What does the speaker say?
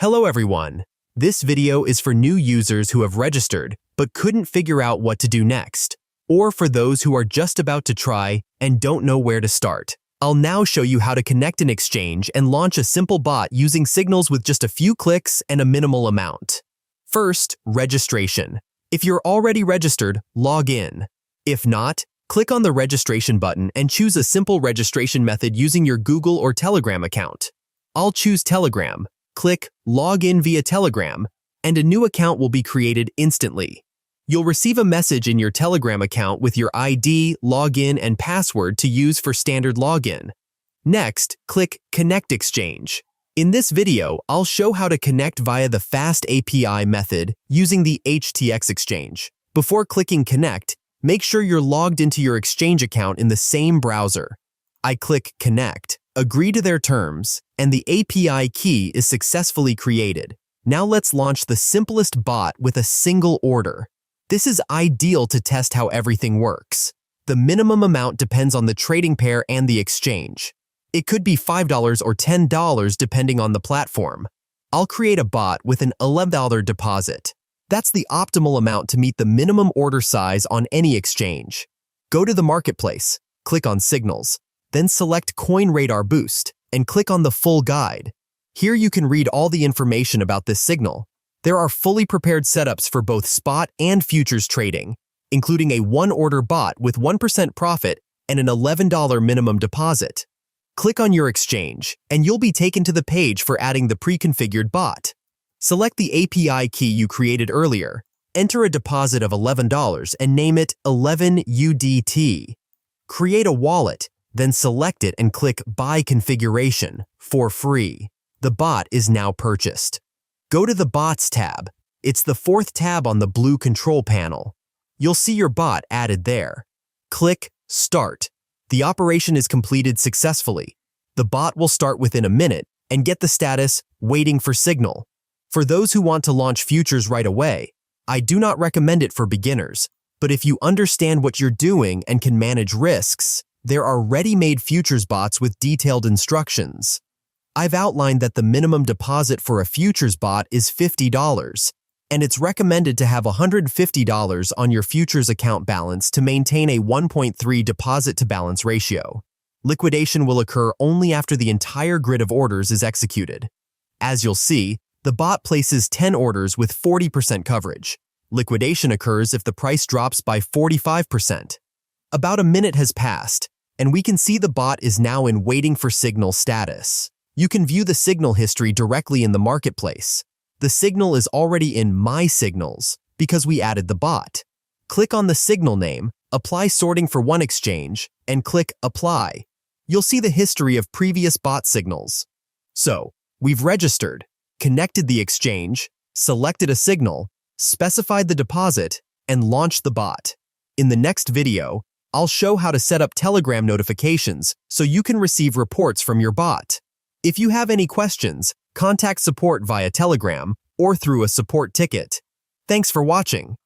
Hello everyone. This video is for new users who have registered but couldn't figure out what to do next, or for those who are just about to try and don't know where to start. I'll now show you how to connect an exchange and launch a simple bot using signals with just a few clicks and a minimal amount. First, registration. If you're already registered, log in. If not, click on the registration button and choose a simple registration method using your Google or Telegram account. I'll choose Telegram. Click Log in via Telegram, and a new account will be created instantly. You'll receive a message in your Telegram account with your ID, login, and password to use for standard login. Next, click Connect Exchange. In this video, I'll show how to connect via the FastAPI method using the HTX exchange. Before clicking Connect, make sure you're logged into your exchange account in the same browser. I click Connect, agree to their terms, and the API key is successfully created. Now let's launch the simplest bot with a single order. This is ideal to test how everything works. The minimum amount depends on the trading pair and the exchange. It could be $5 or $10 depending on the platform. I'll create a bot with an $11 deposit. That's the optimal amount to meet the minimum order size on any exchange. Go to the marketplace, click on Signals, then select CoinRadarBoost and click on the full guide. Here you can read all the information about this signal. There are fully prepared setups for both spot and futures trading, including a one-order bot with 1% profit and an $11 minimum deposit. Click on your exchange, and you'll be taken to the page for adding the pre-configured bot. Select the API key you created earlier, enter a deposit of $11 and name it 11 UDT. Create a wallet, then select it and click Buy Configuration for free. The bot is now purchased. Go to the Bots tab. It's the fourth tab on the blue control panel. You'll see your bot added there. Click Start. The operation is completed successfully. The bot will start within a minute and get the status Waiting for Signal. For those who want to launch futures right away, I do not recommend it for beginners, but if you understand what you're doing and can manage risks, there are ready-made futures bots with detailed instructions. I've outlined that the minimum deposit for a futures bot is $50, and it's recommended to have $150 on your futures account balance to maintain a 1.3 deposit-to-balance ratio. Liquidation will occur only after the entire grid of orders is executed. As you'll see, the bot places 10 orders with 40% coverage. Liquidation occurs if the price drops by 45%. About a minute has passed, and we can see the bot is now in Waiting for Signal status. You can view the signal history directly in the marketplace. The signal is already in My Signals because we added the bot. Click on the signal name, apply sorting for one exchange, and click Apply. You'll see the history of previous bot signals. So, we've registered, connected the exchange, selected a signal, specified the deposit, and launched the bot. In the next video, I'll show how to set up Telegram notifications so you can receive reports from your bot. If you have any questions, contact support via Telegram or through a support ticket. Thanks for watching.